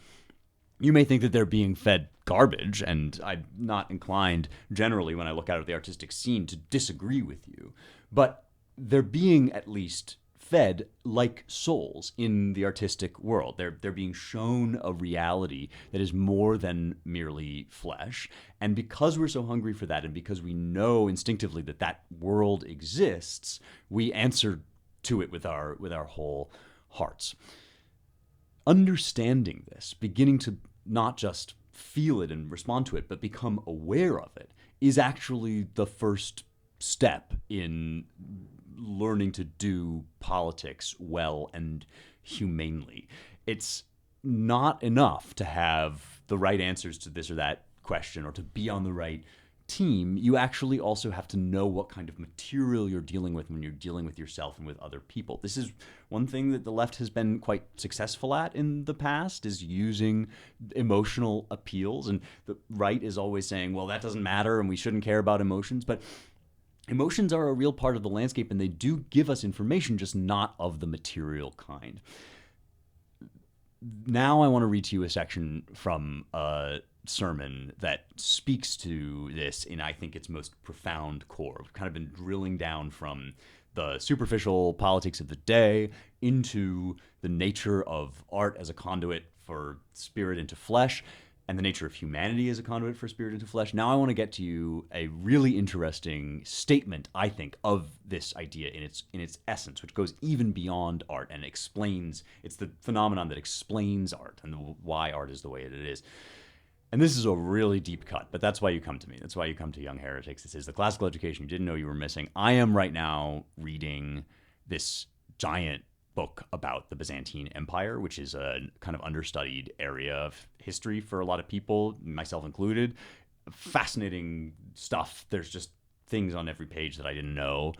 you may think that they're being fed garbage, and I'm not inclined generally when I look out at the artistic scene to disagree with you, but they're being at least fed like souls in the artistic world. They're being shown a reality that is more than merely flesh. And because we're so hungry for that, and because we know instinctively that that world exists, we answer to it with our whole hearts. Understanding this, beginning to not just feel it and respond to it, but become aware of it, is actually the first step in learning to do politics well and humanely. It's not enough to have the right answers to this or that question or to be on the right team. You actually also have to know what kind of material you're dealing with when you're dealing with yourself and with other people. This is one thing that the left has been quite successful at in the past, is using emotional appeals. And the right is always saying, well, that doesn't matter and we shouldn't care about emotions. But emotions are a real part of the landscape, and they do give us information, just not of the material kind. Now I want to read to you a section from a sermon that speaks to this in, I think, its most profound core. We've kind of been drilling down from the superficial politics of the day into the nature of art as a conduit for spirit into flesh, and the nature of humanity as a conduit for spirit into flesh. Now I want to get to you a really interesting statement, I think, of this idea in its essence, which goes even beyond art and explains, it's the phenomenon that explains art and why art is the way it is. And this is a really deep cut, but that's why you come to me. That's why you come to Young Heretics. This is the classical education you didn't know you were missing. I am right now reading this giant book about the Byzantine Empire, which is a kind of understudied area of history for a lot of people, myself included. Fascinating stuff. There's just things on every page that I didn't know.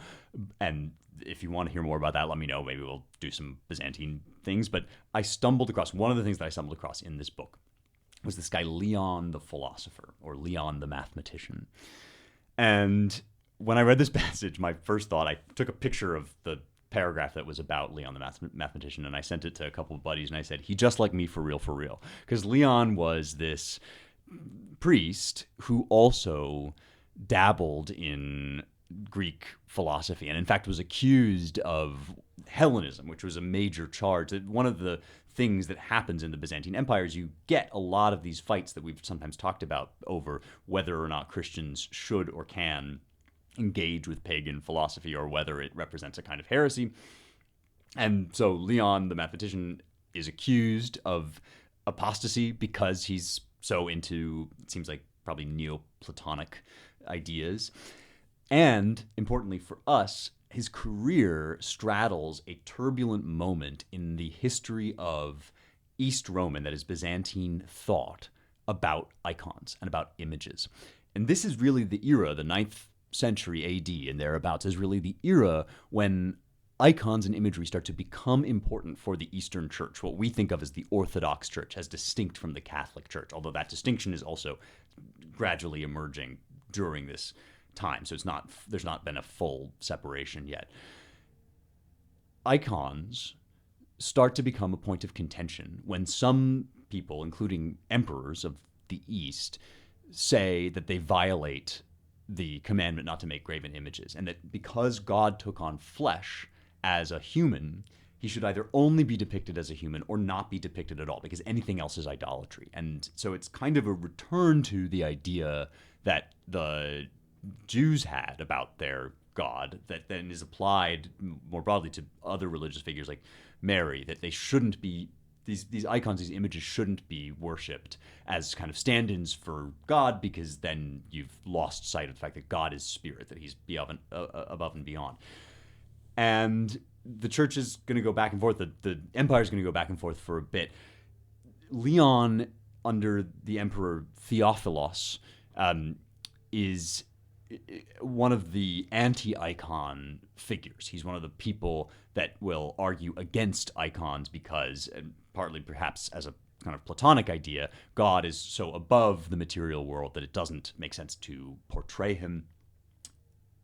And if you want to hear more about that, let me know. Maybe we'll do some Byzantine things. But I stumbled across, one of the things that I stumbled across in this book was this guy Leon the philosopher, or Leon the mathematician. And when I read this passage, my first thought, I took a picture of the paragraph that was about Leon the mathematician, and I sent it to a couple of buddies, and I said, he just like me for real. Because Leon was this priest who also dabbled in Greek philosophy and in fact was accused of Hellenism, which was a major charge. One of the things that happens in the Byzantine Empire is you get a lot of these fights that we've sometimes talked about over whether or not Christians should or can engage with pagan philosophy or whether it represents a kind of heresy. And so Leon, the mathematician, is accused of apostasy because he's so into, it seems like, probably Neoplatonic ideas. And importantly for us, his career straddles a turbulent moment in the history of East Roman, that is Byzantine thought about icons and about images. And this is really the era, the 9th century AD and thereabouts, is really the era when icons and imagery start to become important for the Eastern Church, what we think of as the Orthodox Church, as distinct from the Catholic Church, although that distinction is also gradually emerging during this time. So there's not been a full separation yet. Icons start to become a point of contention when some people, including emperors of the East, say that they violate the commandment not to make graven images, and that because God took on flesh as a human, he should either only be depicted as a human or not be depicted at all, because anything else is idolatry. And so it's kind of a return to the idea that the Jews had about their God that then is applied more broadly to other religious figures like Mary, that they shouldn't be, these icons, these images shouldn't be worshipped as kind of stand-ins for God, because then you've lost sight of the fact that God is spirit, that he's above and beyond. And the church is going to go back and forth, the empire is going to go back and forth for a bit. Leon, under the emperor Theophilos, is one of the anti-icon figures. He's one of the people that will argue against icons because, and partly perhaps as a kind of Platonic idea, God is so above the material world that it doesn't make sense to portray him.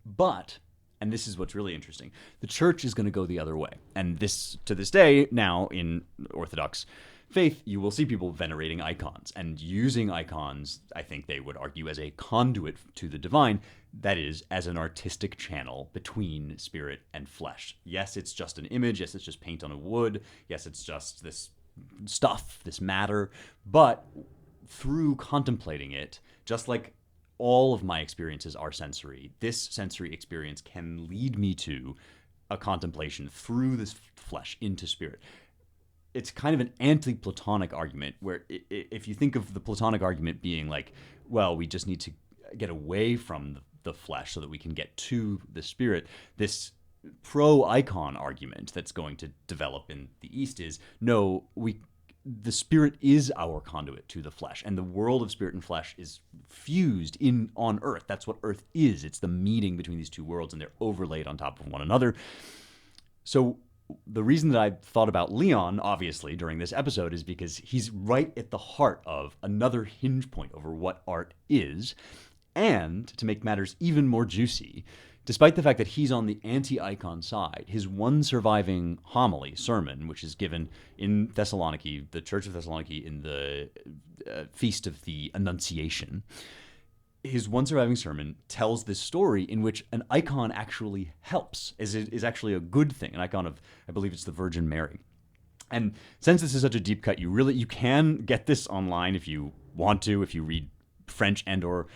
But, and this is what's really interesting, the church is going to go the other way. And this, to this day, now in Orthodox faith, you will see people venerating icons and using icons, I think they would argue, as a conduit to the divine, that is, as an artistic channel between spirit and flesh. Yes, it's just an image. Yes, it's just paint on a wood. Yes, it's just this stuff, this matter. But through contemplating it, just like all of my experiences are sensory, this sensory experience can lead me to a contemplation through this flesh into spirit. It's kind of an anti-Platonic argument where if you think of the Platonic argument being like, well, we just need to get away from the flesh so that we can get to the spirit, this pro-icon argument that's going to develop in the East is, no, the spirit is our conduit to the flesh, and the world of spirit and flesh is fused on earth. That's what earth is. It's the meeting between these two worlds, and they're overlaid on top of one another. So the reason that I thought about Leon, obviously, during this episode is because he's right at the heart of another hinge point over what art is. And to make matters even more juicy, despite the fact that he's on the anti-icon side, his one surviving homily, sermon, which is given in Thessalonike, the Church of Thessalonike, in the Feast of the Annunciation, his one surviving sermon tells this story in which an icon actually helps, is actually a good thing, an icon of, I believe it's the Virgin Mary. And since this is such a deep cut, you can get this online if you want to. If you read French and or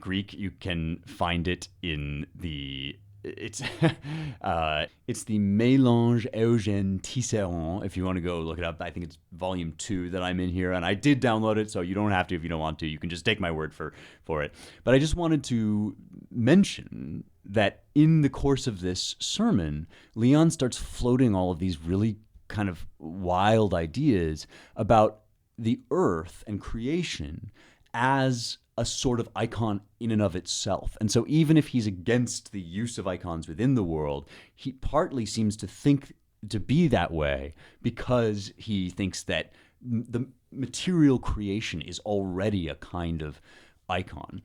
Greek, you can find it in the it's the Mélange Eugène Tisserand, if you want to go look it up. I think it's volume 2 that I'm in here, and I did download it, so you don't have to if you don't want to. You can just take my word for it. But I just wanted to mention that in the course of this sermon, Leon starts floating all of these really kind of wild ideas about the earth and creation as a sort of icon in and of itself. And so even if he's against the use of icons within the world, he partly seems to think to be that way because he thinks that the material creation is already a kind of icon.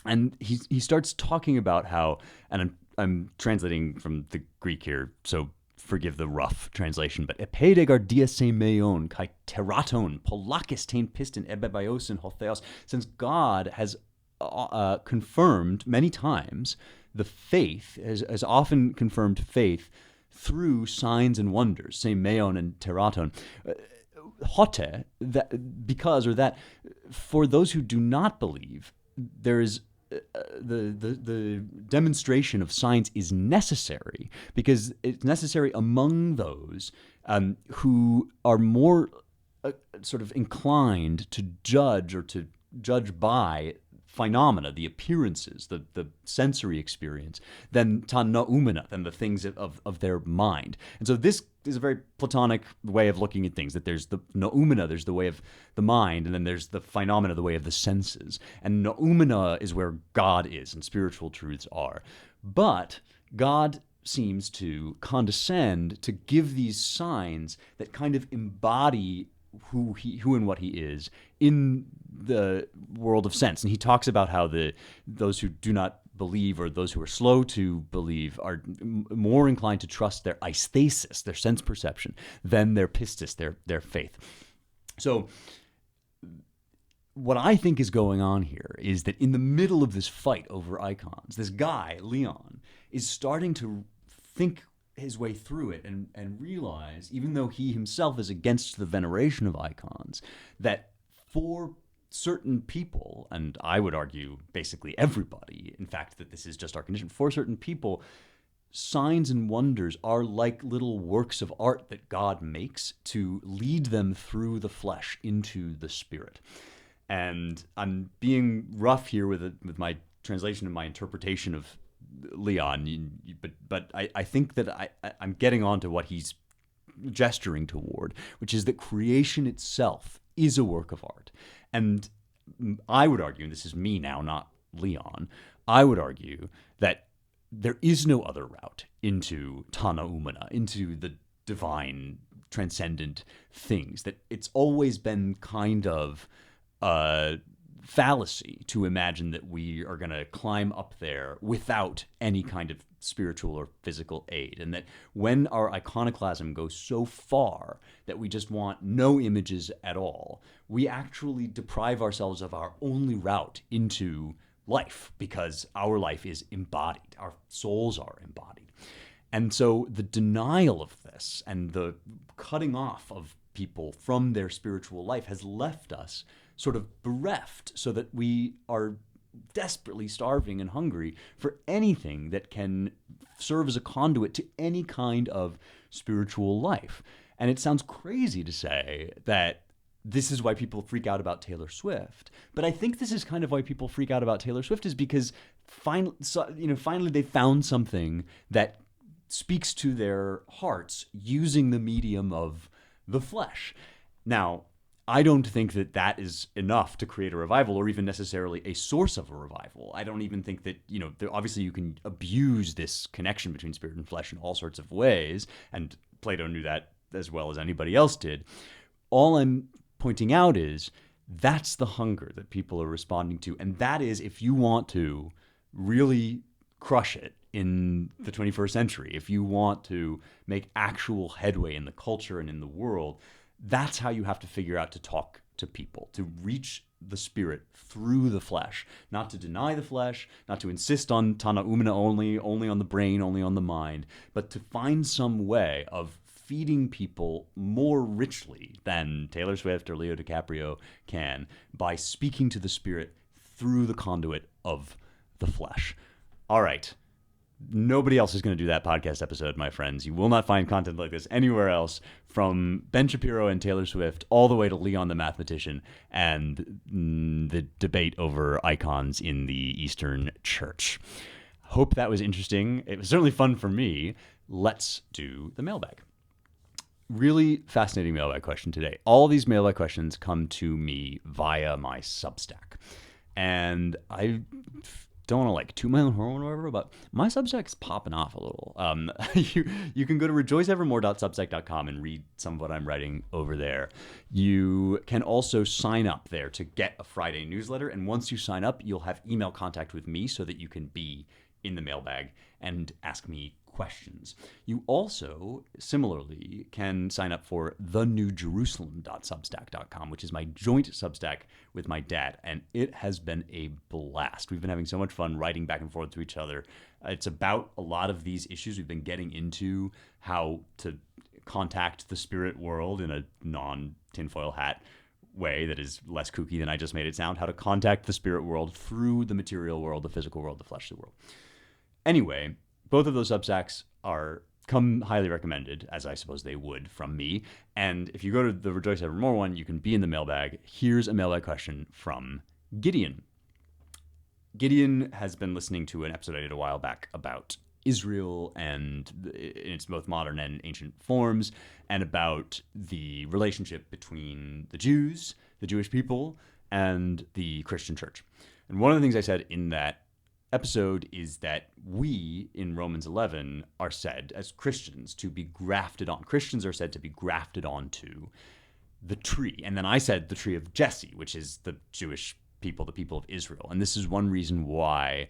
And he starts talking about how, and I'm translating from the Greek here, so forgive the rough translation, but epedegardia se meon kai teraton polakis tein piston ebebiosin hotheos, since God has confirmed many times the faith, has often confirmed faith through signs and wonders, say meon and teraton. Hote, that because, or that for those who do not believe, there is the demonstration of science is necessary, because it's necessary among those who are more sort of inclined to judge, or to judge by phenomena, the appearances, the sensory experience, than ta noumena, than the things of their mind. And so this is a very Platonic way of looking at things, that there's the noumena, there's the way of the mind, and then there's the phenomena, the way of the senses. And noumena is where God is and spiritual truths are. But God seems to condescend to give these signs that kind of embody who and what he is in the world of sense. And he talks about how those who do not believe, or those who are slow to believe, are more inclined to trust their aesthesis, their sense perception, than their pistis, their faith. So what I think is going on here is that in the middle of this fight over icons, this guy, Leon, is starting to think his way through it and realize, even though he himself is against the veneration of icons, that for certain people, and I would argue basically everybody, in fact, that this is just our condition, for certain people, signs and wonders are like little works of art that God makes to lead them through the flesh into the spirit. And I'm being rough here with my translation and my interpretation of Leon, but I think that I'm getting on to what he's gesturing toward, which is that creation itself is a work of art. And I would argue, and this is me now, not Leon, I would argue that there is no other route into ta noumena, into the divine, transcendent things, that it's always been kind of fallacy to imagine that we are going to climb up there without any kind of spiritual or physical aid, and that when our iconoclasm goes so far that we just want no images at all, we actually deprive ourselves of our only route into life, because our life is embodied, our souls are embodied. And so the denial of this and the cutting off of people from their spiritual life has left us sort of bereft, so that we are desperately starving and hungry for anything that can serve as a conduit to any kind of spiritual life. And it sounds crazy to say that this is why people freak out about Taylor Swift, but I think this is kind of why people freak out about Taylor Swift, is because finally they found something that speaks to their hearts using the medium of the flesh. Now, I don't think that that is enough to create a revival, or even necessarily a source of a revival. I don't even think that, obviously you can abuse this connection between spirit and flesh in all sorts of ways, and Plato knew that as well as anybody else did. All I'm pointing out is that's the hunger that people are responding to, and that is, if you want to really crush it in the 21st century, if you want to make actual headway in the culture and in the world, that's how you have to figure out to talk to people, to reach the spirit through the flesh, not to deny the flesh, not to insist on ta noumena only on the brain, only on the mind, but to find some way of feeding people more richly than Taylor Swift or Leo DiCaprio can, by speaking to the spirit through the conduit of the flesh. All right. Nobody else is going to do that podcast episode, my friends. You will not find content like this anywhere else, from Ben Shapiro and Taylor Swift all the way to Leon the mathematician and the debate over icons in the Eastern Church. Hope that was interesting. It was certainly fun for me. Let's do the mailbag. Really fascinating mailbag question today. All these mailbag questions come to me via my Substack. And I don't want to toot my own horn or whatever, but my Substack's popping off a little. You can go to rejoiceevermore.substack.com and read some of what I'm writing over there. You can also sign up there to get a Friday newsletter, and once you sign up, you'll have email contact with me so that you can be in the mailbag and ask me questions. You also, similarly, can sign up for thenewjerusalem.substack.com, which is my joint Substack with my dad, and it has been a blast. We've been having so much fun writing back and forth to each other. It's about a lot of these issues. We've been getting into how to contact the spirit world in a non-tinfoil hat way that is less kooky than I just made it sound, how to contact the spirit world through the material world, the physical world, the fleshly world. Anyway, both of those Substacks come highly recommended, as I suppose they would from me. And if you go to the Rejoice Evermore one, you can be in the mailbag. Here's a mailbag question from Gideon. Gideon has been listening to an episode I did a while back about Israel and in its both modern and ancient forms, and about the relationship between the Jews, the Jewish people, and the Christian church. And one of the things I said in that episode is that we in Romans 11 are said as Christians to be grafted on. Christians are said to be grafted onto the tree. And then I said the tree of Jesse, which is the Jewish people, the people of Israel. And this is one reason why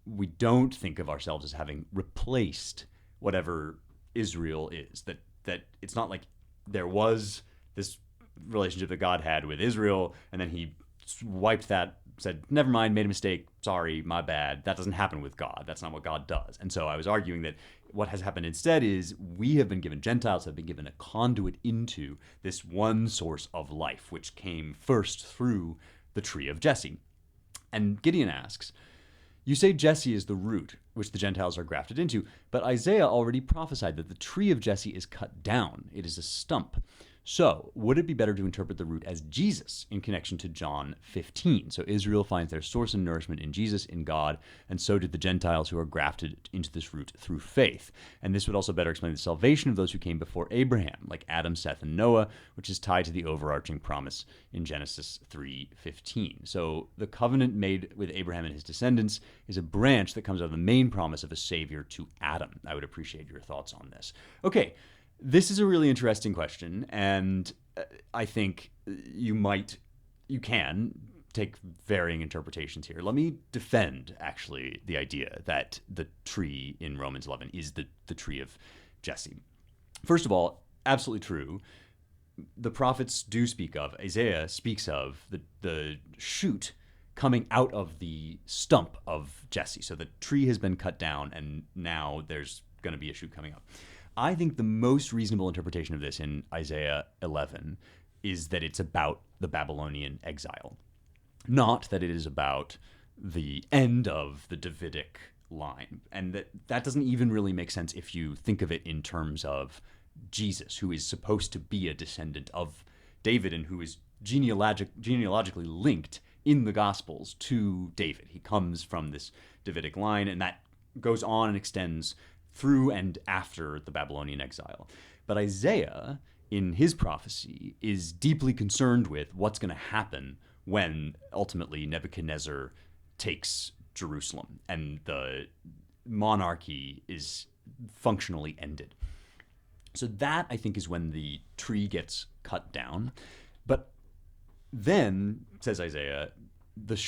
we don't think of ourselves as having replaced whatever Israel is. That it's not like there was this relationship that God had with Israel, and then he wiped that, said, never mind, made a mistake, sorry, my bad. That doesn't happen with God. That's not what God does. And so I was arguing that what has happened instead is we have been given, Gentiles have been given a conduit into this one source of life, which came first through the tree of Jesse. And Gideon asks, you say Jesse is the root, which the Gentiles are grafted into, but Isaiah already prophesied that the tree of Jesse is cut down. It is a stump. So, would it be better to interpret the root as Jesus in connection to John 15? So Israel finds their source and nourishment in Jesus, in God, and so did the Gentiles who are grafted into this root through faith. And this would also better explain the salvation of those who came before Abraham, like Adam, Seth, and Noah, which is tied to the overarching promise in Genesis 3:15. So the covenant made with Abraham and his descendants is a branch that comes out of the main promise of a savior to Adam. I would appreciate your thoughts on this. Okay. This is a really interesting question, and I think you can take varying interpretations here. Let me defend, actually, the idea that the tree in Romans 11 is the tree of Jesse. First of all, absolutely true. The prophets do speak of, Isaiah speaks of the shoot coming out of the stump of Jesse. So the tree has been cut down, and now there's going to be a shoot coming up. I think the most reasonable interpretation of this in Isaiah 11 is that it's about the Babylonian exile, not that it is about the end of the Davidic line. And that doesn't even really make sense if you think of it in terms of Jesus, who is supposed to be a descendant of David and who is genealogically linked in the Gospels to David. He comes from this Davidic line, and that goes on and extends through and after the Babylonian exile. But Isaiah, in his prophecy, is deeply concerned with what's going to happen when ultimately Nebuchadnezzar takes Jerusalem and the monarchy is functionally ended. So that, I think, is when the tree gets cut down. But then, says Isaiah, the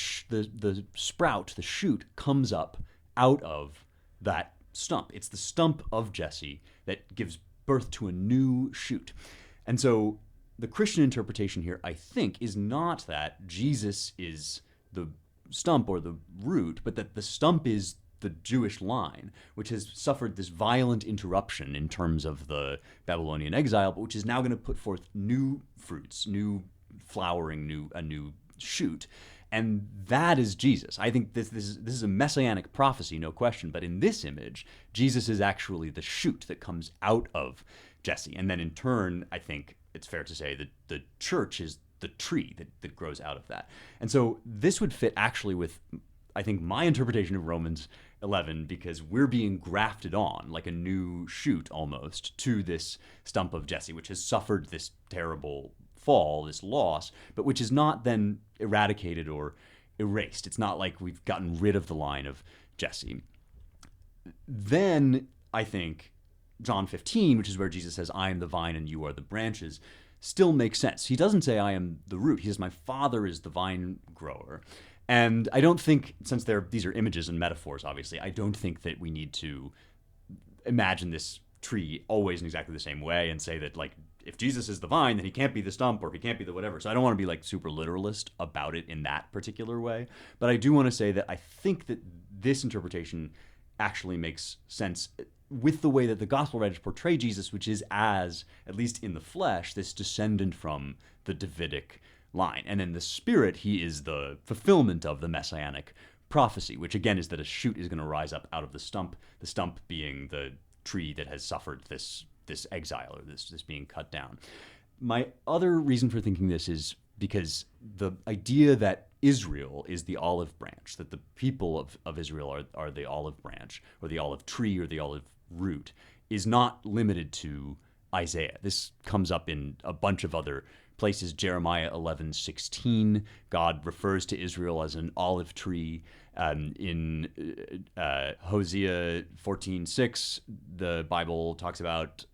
sprout, the shoot, comes up out of that stump. It's the stump of Jesse that gives birth to a new shoot. And so the Christian interpretation here, I think, is not that Jesus is the stump or the root, but that the stump is the Jewish line, which has suffered this violent interruption in terms of the Babylonian exile, but which is now going to put forth new fruits, new flowering, a new shoot. And that is Jesus. I think this is a messianic prophecy, no question. But in this image, Jesus is actually the shoot that comes out of Jesse. And then in turn, I think it's fair to say that the church is the tree that grows out of that. And so this would fit actually with, I think, my interpretation of Romans 11, because we're being grafted on like a new shoot almost to this stump of Jesse, which has suffered this terrible fall, this loss, but which is not then eradicated or erased. It's not like we've gotten rid of the line of Jesse. Then I think John 15, which is where Jesus says, I am the vine and you are the branches, still makes sense. He doesn't say I am the root. He says my Father is the vine grower. And I don't think, since these are images and metaphors, obviously, I don't think that we need to imagine this tree always in exactly the same way and say that, like, if Jesus is the vine, then he can't be the stump, or he can't be the whatever. So I don't want to be like super literalist about it in that particular way. But I do want to say that I think that this interpretation actually makes sense with the way that the gospel writers portray Jesus, which is as, at least in the flesh, this descendant from the Davidic line. And in the spirit, he is the fulfillment of the messianic prophecy, which again is that a shoot is going to rise up out of the stump being the tree that has suffered this exile, or this being cut down. My other reason for thinking this is because the idea that Israel is the olive branch, that the people of Israel are the olive branch, or the olive tree, or the olive root, is not limited to Isaiah. This comes up in a bunch of other places. Jeremiah 11:16, God refers to Israel as an olive tree. In Hosea 14:6, the Bible talks about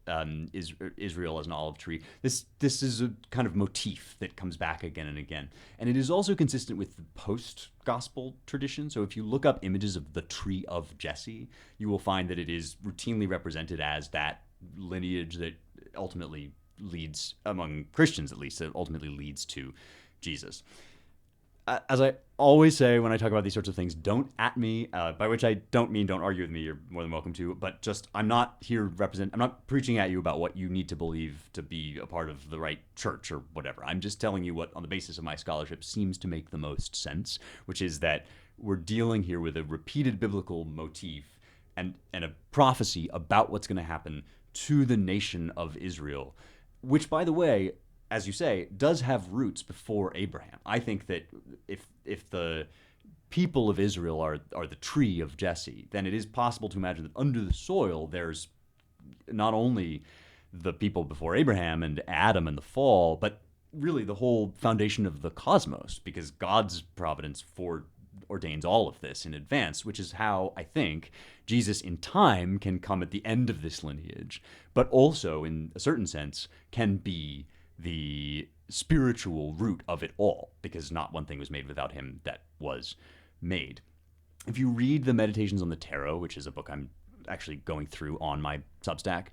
Israel as an olive tree. This is a kind of motif that comes back again and again. And it is also consistent with the post-gospel tradition. So if you look up images of the tree of Jesse, you will find that it is routinely represented as that lineage that ultimately leads, among Christians at least, that ultimately leads to Jesus. As I always say when I talk about these sorts of things, don't at me, by which I don't mean don't argue with me, you're more than welcome to, but just I'm not preaching at you about what you need to believe to be a part of the right church or whatever. I'm just telling you what, on the basis of my scholarship, seems to make the most sense, which is that we're dealing here with a repeated biblical motif and a prophecy about what's going to happen to the nation of Israel, which, by the way, as you say, does have roots before Abraham. I think that if the people of Israel are the tree of Jesse, then it is possible to imagine that under the soil there's not only the people before Abraham and Adam and the fall, but really the whole foundation of the cosmos, because God's providence ordains all of this in advance, which is how I think Jesus in time can come at the end of this lineage, but also in a certain sense can be the spiritual root of it all, because not one thing was made without him that was made. If you read the Meditations on the Tarot, which is a book I'm actually going through on my Substack,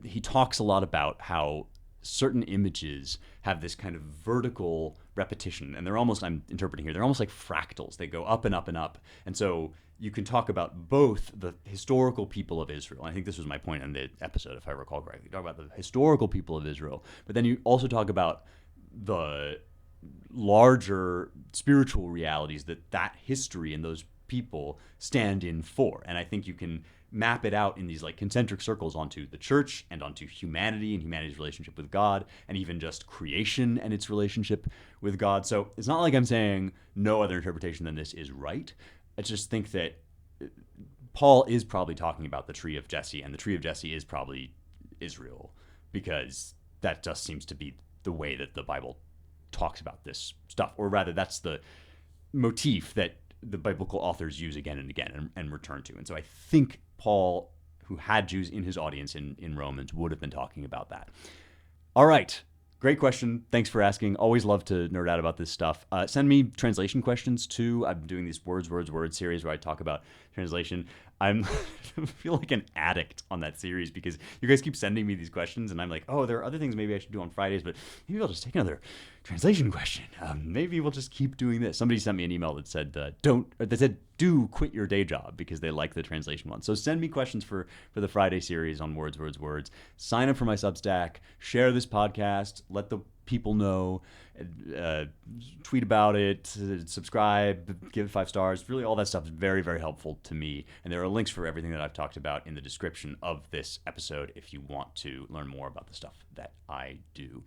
he talks a lot about how certain images have this kind of vertical repetition, and I'm interpreting here, they're almost like fractals. They go up and up and up. And so you can talk about both the historical people of Israel. I think this was my point in the episode, if I recall correctly. You talk about the historical people of Israel, but then you also talk about the larger spiritual realities that history and those people stand in for. And I think you can map it out in these like concentric circles onto the church and onto humanity and humanity's relationship with God, and even just creation and its relationship with God. So it's not like I'm saying no other interpretation than this is right. I just think that Paul is probably talking about the tree of Jesse, and the tree of Jesse is probably Israel, because that just seems to be the way that the Bible talks about this stuff, or rather that's the motif that the biblical authors use again and again and return to. And so I think Paul, who had Jews in his audience in Romans, would have been talking about that. All right. Great question. Thanks for asking. Always love to nerd out about this stuff. Send me translation questions too. I'm doing these words series where I talk about translation. I feel like an addict on that series because you guys keep sending me these questions, and I'm like, oh, there are other things maybe I should do on Fridays, but maybe I'll just take another translation question. Maybe we'll just keep doing this. Somebody sent me an email that said, do quit your day job, because they like the translation one. So send me questions for the Friday series on words. Sign up for my Substack. Share this podcast. Let the people know. Tweet about it. Subscribe. Give it 5 stars. Really, all that stuff is very, very helpful to me. And there are links for everything that I've talked about in the description of this episode if you want to learn more about the stuff that I do.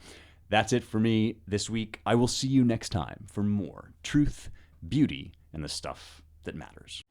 That's it for me this week. I will see you next time for more truth, beauty, and the stuff that matters.